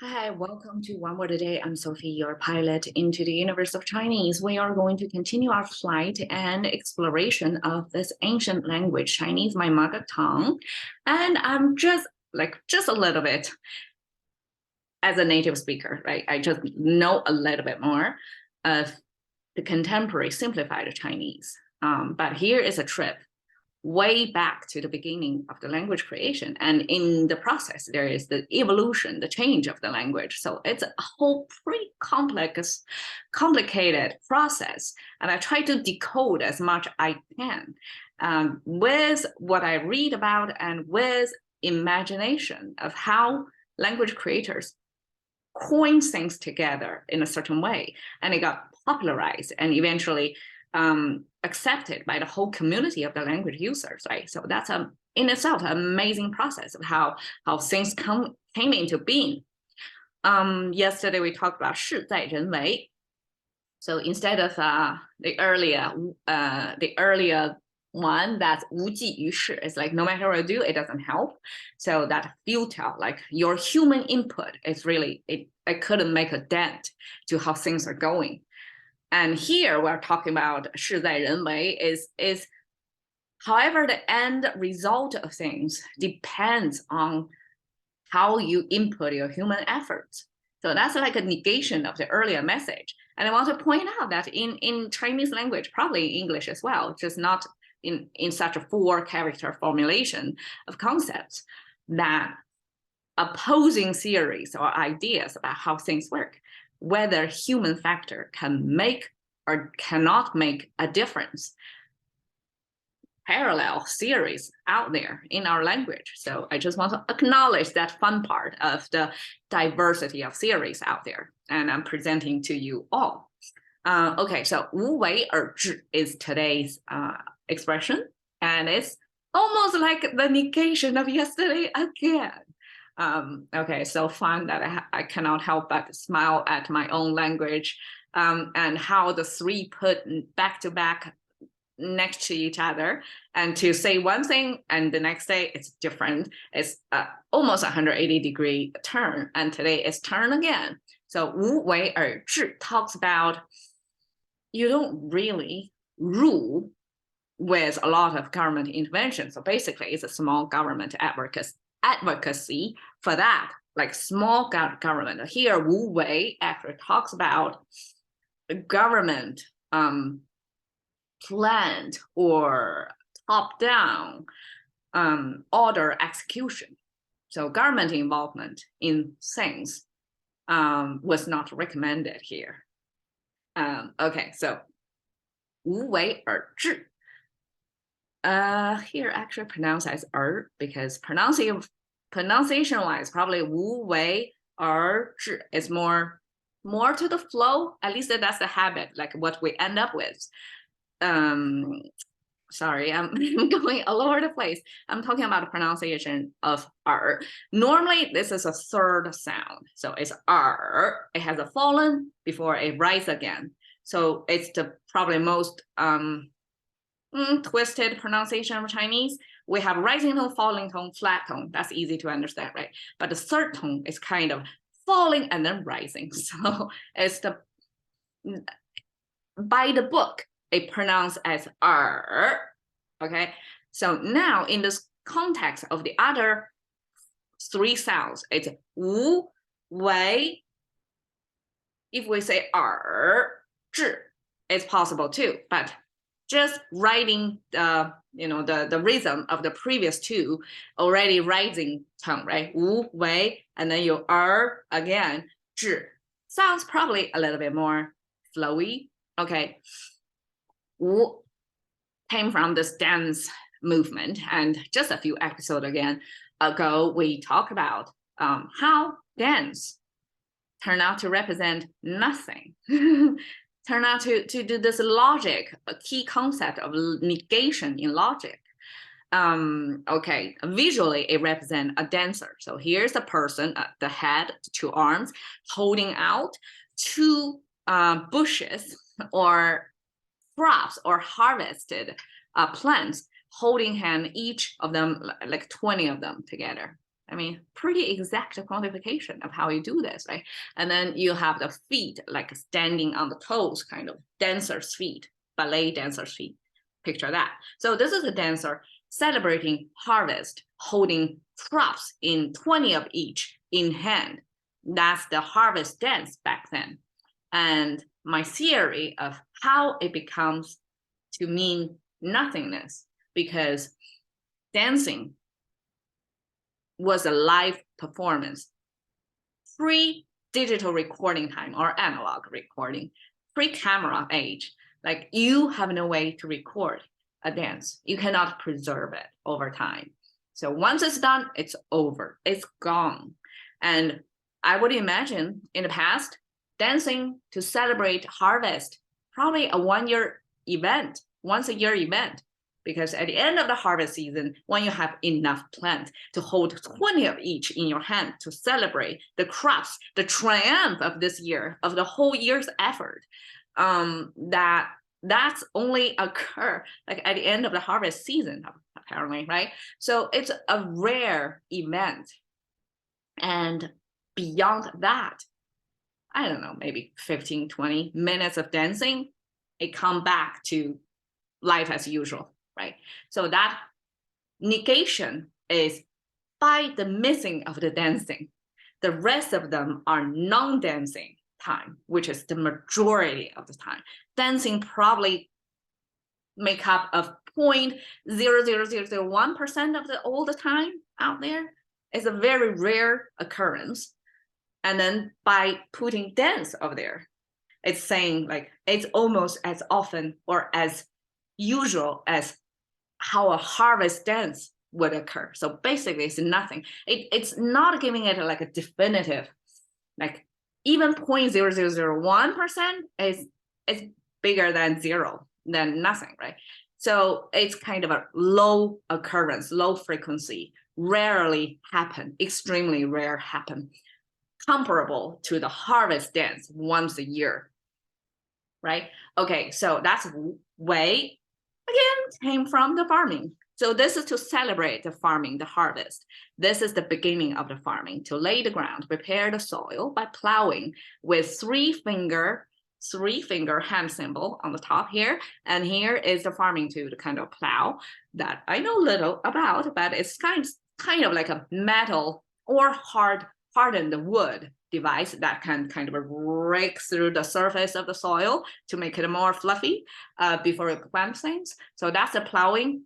Hi, welcome to One Word a Day. I'm Sophie, your pilot into the universe of Chinese. We are going to continue our flight and exploration of this ancient language, Chinese, my mother tongue. And I'm just a little bit as a native speaker, right? I just know a little bit more of the contemporary simplified Chinese. But here is a trip way back to the beginning of the language creation. And in the process, there is the evolution, the change of the language. So it's a whole pretty complicated process. And I try to decode as much I can with what I read about and with imagination of how language creators coin things together in a certain way. And it got popularized and eventually accepted by the whole community of the language users, right? So that's in itself an amazing process of how things came into being. Yesterday we talked about 事在人为. So instead of the earlier one, that's 无济于事. It's like no matter what I do, it doesn't help. So that futile, like your human input is really it couldn't make a dent to how things are going. And here we're talking about 事在人为 is however the end result of things depends on how you input your human efforts. So that's like a negation of the earlier message. And I want to point out that in Chinese language, probably English as well, just not in such a 4-character formulation of concepts, that opposing theories or ideas about how things work, whether human factor can make or cannot make a difference. Parallel theories out there in our language. So I just want to acknowledge that fun part of the diversity of theories out there. And I'm presenting to you all. Okay, so 无为而治 is today's expression. And it's almost like the negation of yesterday again. Okay, so fun that I cannot help but smile at my own language and how the three put back to back next to each other, and to say one thing and the next day it's different. It's almost 180-degree turn, and today it's turn again. So 无为而治 talks about you don't really rule with a lot of government intervention. So basically it's a small government advocacy for that, like small government. Here, Wu Wei actually talks about government planned or top-down order execution. So government involvement in things was not recommended here. Okay, so 无为而治. Here actually pronounced as because pronunciation-wise, probably 无为而治 is more to the flow. At least that's the habit, like what we end up with. Sorry, I'm going all over the place. I'm talking about the pronunciation of Normally, this is a third sound. So it's It has a fallen before it rise again. So it's the probably most twisted pronunciation of Chinese. We have rising tone, falling tone, flat tone. That's easy to understand, right? But the third tone is kind of falling and then rising. So it's by the book, it pronounced as okay? So now in this context of the other three sounds, it's 无为. If we say 治, it's possible too, but just writing the rhythm of the previous two already rising tone, right? 无为, and then you again, 治. Sounds probably a little bit more flowy. Okay. 无 came from this dance movement, and just a few episodes ago, we talked about how dance turned out to represent nothing. Turn out to do this logic, a key concept of negation in logic. Okay, visually it represents a dancer. So here's a person, the head, 2 arms, holding out 2 bushes or crops or harvested plants, holding hand, each of them like 20 of them together. I mean, pretty exact quantification of how you do this, right? And then you have the feet, like standing on the toes, kind of dancer's feet, ballet dancer's feet. Picture that. So this is a dancer celebrating harvest, holding crops in 20 of each in hand. That's the harvest dance back then. And my theory of how it becomes to mean nothingness, because dancing was a live performance, pre-digital recording time or analog recording, pre-camera age. Like you have no way to record a dance. You cannot preserve it over time. So once it's done, it's over, it's gone. And I would imagine in the past, dancing to celebrate harvest, probably a one-year event, once a year event, because at the end of the harvest season, when you have enough plants to hold 20 of each in your hand to celebrate the crops, the triumph of this year, of the whole year's effort, that's only occur like at the end of the harvest season, apparently, right? So it's a rare event. And beyond that, I don't know, maybe 15, 20 minutes of dancing, it come back to life as usual, right? So that negation is by the missing of the dancing. The rest of them are non-dancing time, which is the majority of the time. Dancing probably make up of 0.00001% of all the time out there. It's a very rare occurrence. And then by putting dance over there, it's saying like it's almost as often or as usual as how a harvest dance would occur. So basically it's nothing. It's not giving it like a definitive, like even 0.0001% is bigger than zero, than nothing, right? So it's kind of a low occurrence, low frequency, rarely happen, extremely rare happen, comparable to the harvest dance once a year, right? Okay, so that's way, again, came from the farming. So this is to celebrate the farming, the harvest. This is the beginning of the farming, to lay the ground, prepare the soil by plowing with three-finger hand symbol on the top here. And here is the farming tool, the kind of plow that I know little about, but it's kind of like a metal or hardened wood device that can kind of rake through the surface of the soil to make it more fluffy before it plants things. So that's a plowing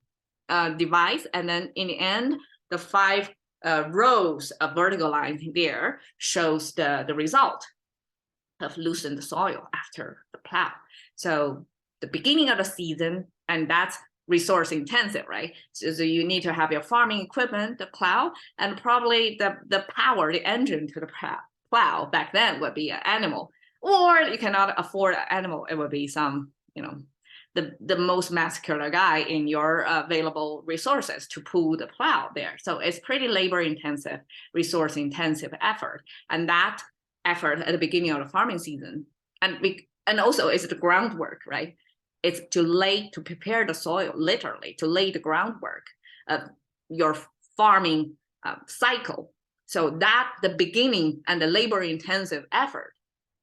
device. And then in the end, the 5 rows of vertical lines there shows the result of loosen the soil after the plow. So the beginning of the season, and that's resource intensive, right? So you need to have your farming equipment, the plow, and probably the power, the engine to the plow back then would be an animal, or you cannot afford an animal, it would be some, the most muscular guy in your available resources to pull the plow there. So it's pretty labor intensive, resource intensive effort. And that effort at the beginning of the farming season, and also it's the groundwork, right? It's to prepare the soil, literally, to lay the groundwork of your farming cycle. So that the beginning and the labor-intensive effort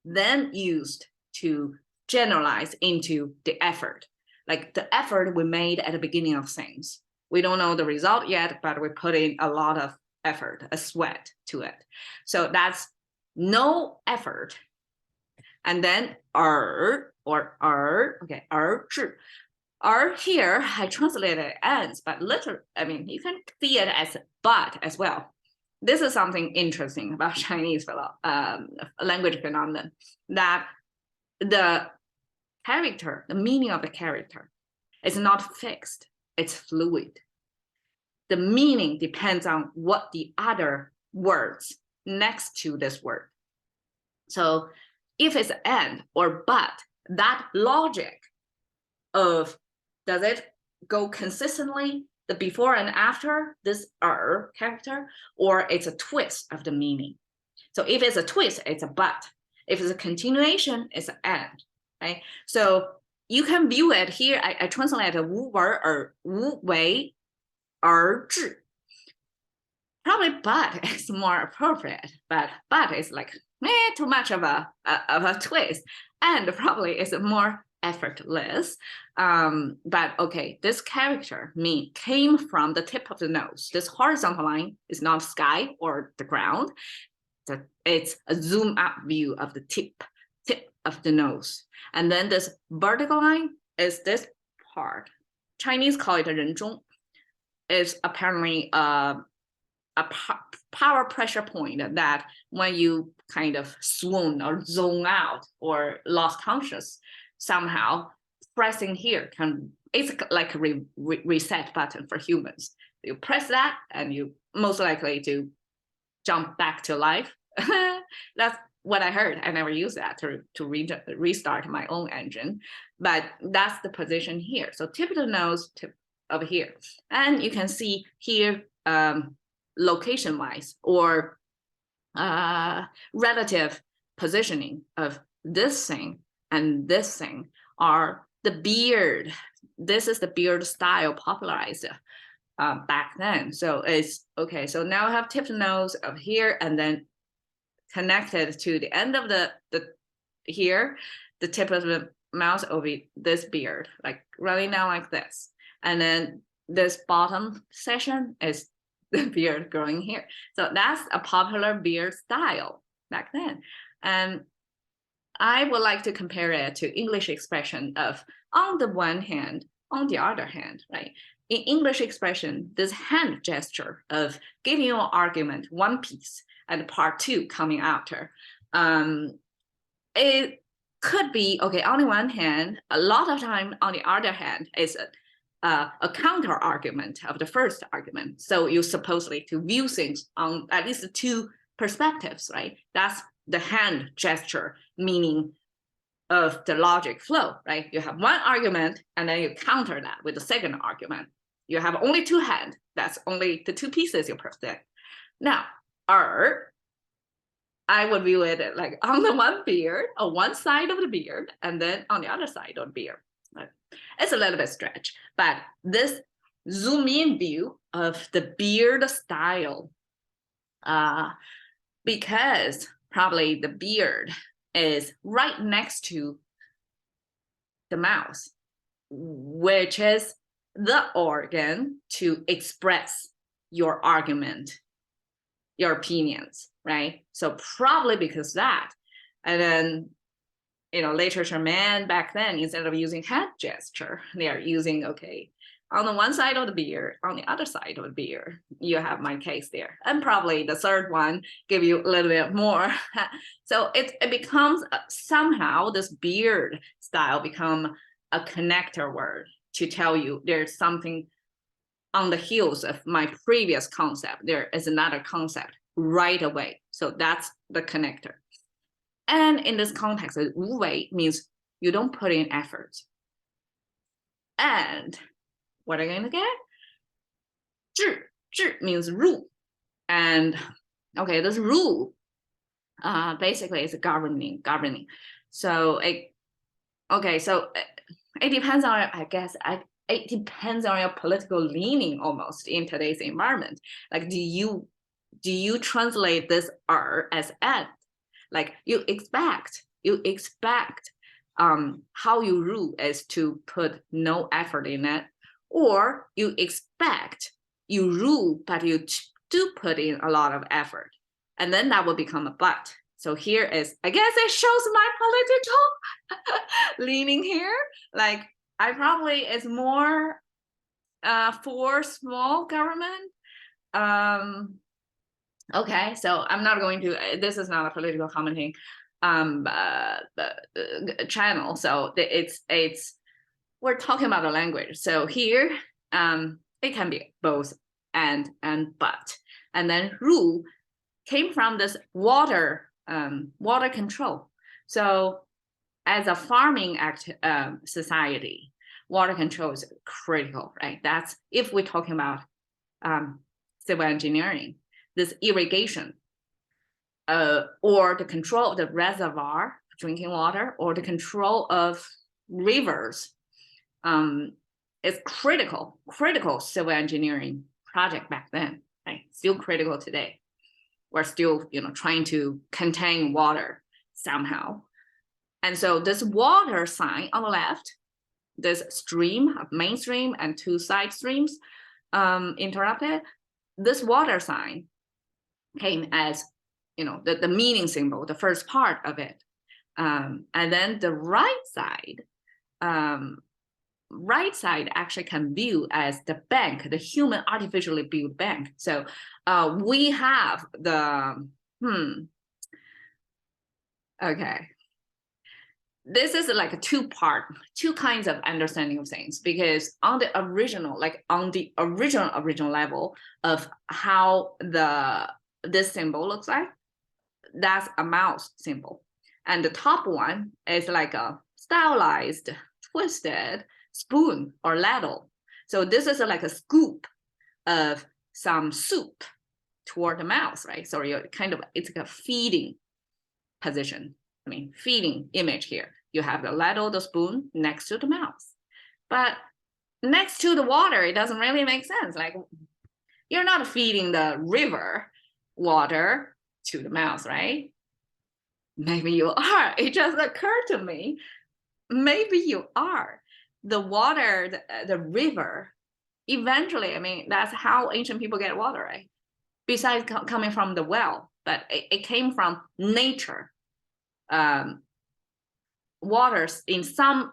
then used to generalize into the effort, like the effort we made at the beginning of things. We don't know the result yet, but we put in a lot of effort, a sweat to it. So that's no effort. And then okay, 而治. Here, I translated ends, but literally, I mean, you can see it as but as well. This is something interesting about Chinese language phenomenon, that the character, the meaning of the character is not fixed, it's fluid. The meaning depends on what the other words next to this word. So if it's and or but, that logic of does it go consistently, the before and after this character, or it's a twist of the meaning. So if it's a twist, it's a but. If it's a continuation, it's an and, right? So you can view it here. I translated 无为而治. probably but is more appropriate, but is like too much of a twist, and probably is more effortless. But okay, this character came from the tip of the nose. This horizontal line is not sky or the ground. It's a zoom out view of the tip of the nose. And then this vertical line is this part. Chinese call it 人中. It's apparently a power pressure point that when you kind of swoon or zone out or lost conscious, somehow pressing here it's like a reset button for humans. You press that and you most likely to jump back to life. That's what I heard. I never used that to restart my own engine, but that's the position here. So tip of the nose, tip over here. And you can see here, location-wise or relative positioning of this thing and this thing are the beard. This is the beard style popularized back then. So it's okay. So now I have tip of the nose of here and then connected to the end of the here, the tip of the mouth over this beard, like running down like this. And then this bottom section is the beard growing here. So that's a popular beard style back then. And I would like to compare it to English expression of on the one hand, on the other hand, right? In English expression, this hand gesture of giving you an argument, one piece, and part two coming after. It could be, okay, on the one hand, a lot of time on the other hand is a counter argument of the first argument. So you supposedly to view things on at least two perspectives, right? That's the hand gesture, meaning of the logic flow, right? You have one argument and then you counter that with the second argument. You have only two hands. That's only the two pieces you present. Now, I would view it like on the one beard, on one side of the beard, and then on the other side of the beard. It's a little bit stretch, but this zoom in view of the beard style, because probably the beard is right next to the mouth, which is the organ to express your argument, your opinions, right? So probably because that, and then, you know, literature man back then, instead of using hand gesture, they are using, okay, on the one side of the beard, on the other side of the beard, you have my case there. And probably the third one give you a little bit more. So it becomes somehow this beard style become a connector word to tell you there's something on the heels of my previous concept. There is another concept right away. So that's the connector. And in this context, 无为 means you don't put in effort. And what are you going to get? 治 means rule. And okay, this rule basically is governing. So it depends on, I guess, it depends on your political leaning almost in today's environment. Like, do you translate this as ed? Like you expect how you rule is to put no effort in it, or you expect you rule but you do put in a lot of effort, and then that will become a but. So here is, I guess it shows my political leaning here. Like I probably is more for small government. Okay, so I'm not going to, this is not a political commenting channel. So it's we're talking about the language. So here, it can be both and but. And then rule came from this water control. So as a farming society, water control is critical, right? That's if we're talking about civil engineering. This irrigation or the control of the reservoir, drinking water, or the control of rivers is critical civil engineering project back then. right? Still critical today. We're still, trying to contain water somehow. And so this water sign on the left, this stream, main stream and two side streams interrupted, this water sign came as, the meaning symbol, the first part of it. And then the right side actually can view as the bank, the human artificially built bank. So we have the, okay. This is like a two kinds of understanding of things, because on the original level of how this symbol looks like, that's a mouse symbol. And the top one is like a stylized, twisted spoon or ladle. So this is like a scoop of some soup toward the mouth, right? So you're it's like a feeding position. Feeding image here. You have the ladle, the spoon next to the mouth. But next to the water, it doesn't really make sense. Like, you're not feeding the river water to the mouth, right? Maybe you are. It just occurred to me. Maybe you are. The water, the river, eventually, that's how ancient people get water, right? Besides coming from the well, but it came from nature. Waters in some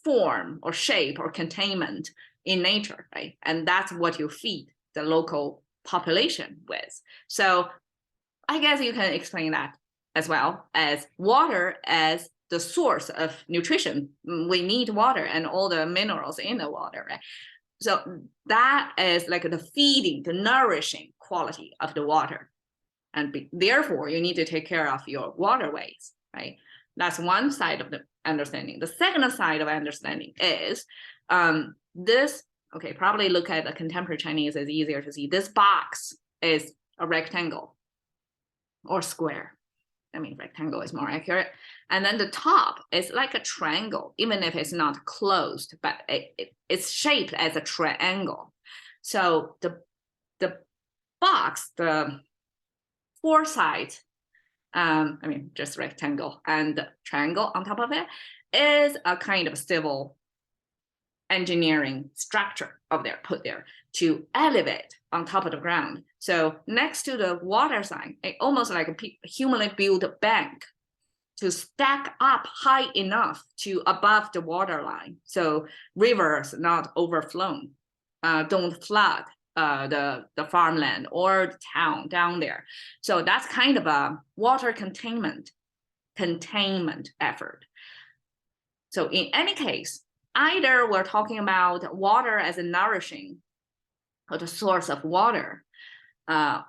form or shape or containment in nature, right? And that's what you feed the local population with. So I guess you can explain that as well, as water as the source of nutrition. We need water and all the minerals in the water, right? So that is like the feeding, the nourishing quality of the water. And therefore, you need to take care of your waterways, right? That's one side of the understanding. The second side of understanding is this, okay, probably look at the contemporary Chinese is easier to see. This box is a rectangle or square. Rectangle is more accurate. And then the top is like a triangle, even if it's not closed, but it's shaped as a triangle. So the box, the four sides, just rectangle and triangle on top of it, is a kind of civil engineering structure put there to elevate on top of the ground. So next to the water sign, it almost like a humanly built bank to stack up high enough to above the water line. So rivers not overflown, don't flood the farmland or the town down there. So that's kind of a water containment effort. So in any case, either we're talking about water as a nourishing or the source of water,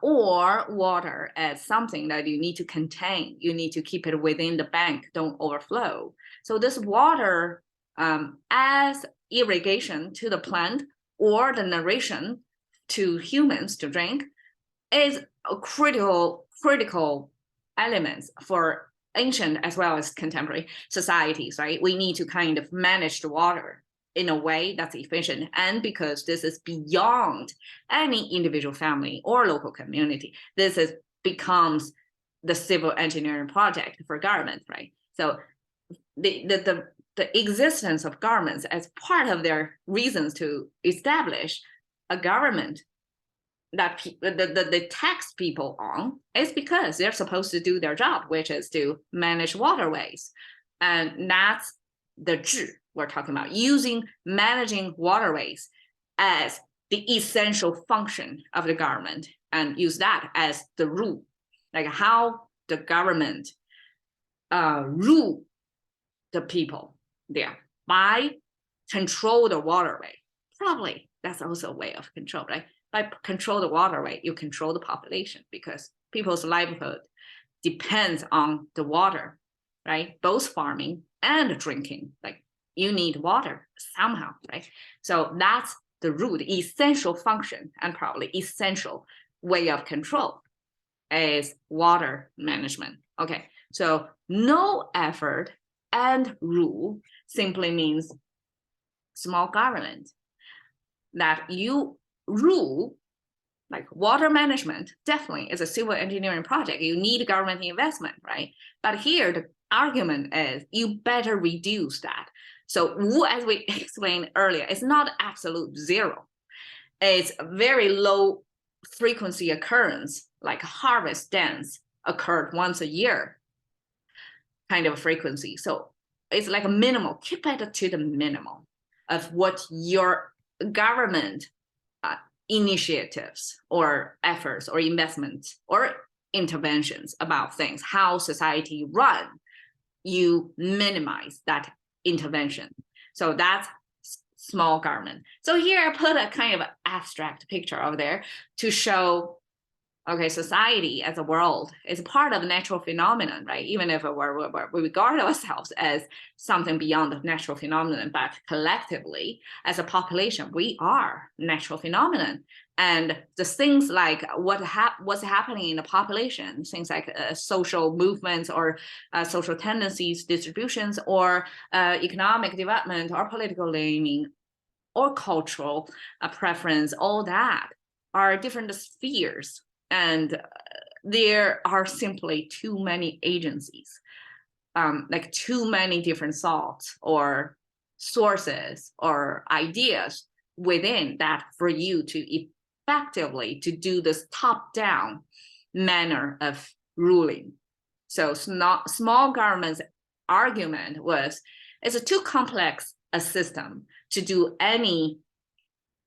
or water as something that you need to contain. You need to keep it within the bank, don't overflow. So this water as irrigation to the plant or the nourishment to humans to drink is a critical elements for ancient as well as contemporary societies, right? We need to kind of manage the water in a way that's efficient. And because this is beyond any individual family or local community, this becomes the civil engineering project for government, right? So the existence of governments as part of their reasons to establish a government that the tax people on is because they're supposed to do their job, which is to manage waterways. And that's the 治 we're talking about, managing waterways as the essential function of the government, and use that as the rule, like how the government rule the people there by control the waterway. Probably that's also a way of control, right? By control the waterway, you control the population, because people's livelihood depends on the water, right? Both farming and drinking, like you need water somehow, right? So that's the root, essential function, and probably essential way of control is water management. Okay, so no effort and rule simply means small government, that you rule like water management definitely is a civil engineering project. You need government investment, right? But here the argument is you better reduce that. So Wu, as we explained earlier, is not absolute zero. It's a very low frequency occurrence, like harvest dance occurred once a year kind of frequency. So it's like a minimal, keep it to the minimum of what your government initiatives or efforts or investments or interventions about things, how society run, you minimize that intervention. So that's small government. So here I put a kind of abstract picture over there to show, okay, society as a world is part of a natural phenomenon, right? Even if we regard ourselves as something beyond the natural phenomenon, but collectively as a population, we are natural phenomenon. And the things like what's happening in the population, things like social movements or social tendencies, distributions, or economic development or political leaning or cultural preference, all that are different spheres. And there are simply too many agencies, like too many different thoughts or sources or ideas within that for you to effectively to do this top-down manner of ruling. So small government's argument was, it's too complex a system to do any,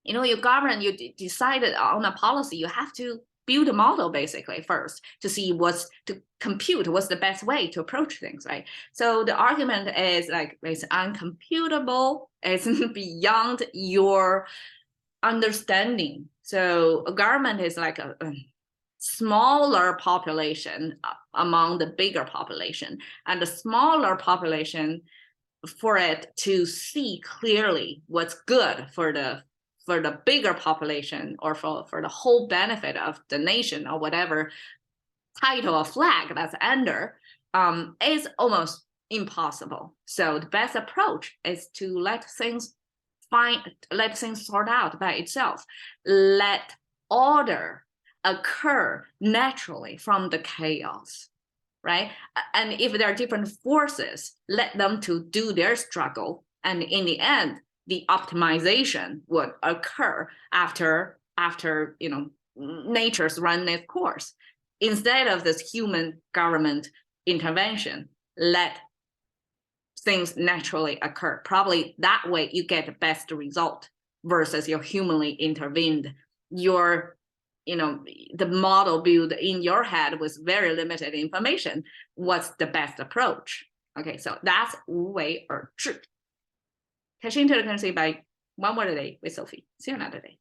your government, you decided on a policy, you have to build a model basically first to see to compute what's the best way to approach things, right? So the argument is like, it's uncomputable, it's beyond your understanding. So a government is like a smaller population among the bigger population, and the smaller population, for it to see clearly what's good for the bigger population or for the whole benefit of the nation or whatever title or flag that's under, is almost impossible. So the best approach is to let things sort out by itself. Let order occur naturally from the chaos, right? And if there are different forces, let them to do their struggle. And in the end, the optimization would occur after nature's run its course. Instead of this human government intervention, let things naturally occur. Probably that way you get the best result versus your humanly intervened. The model built in your head with very limited information. What's the best approach? Okay, so that's 无为而治. Cash intelligence by one word a day with Sophie. See you another day.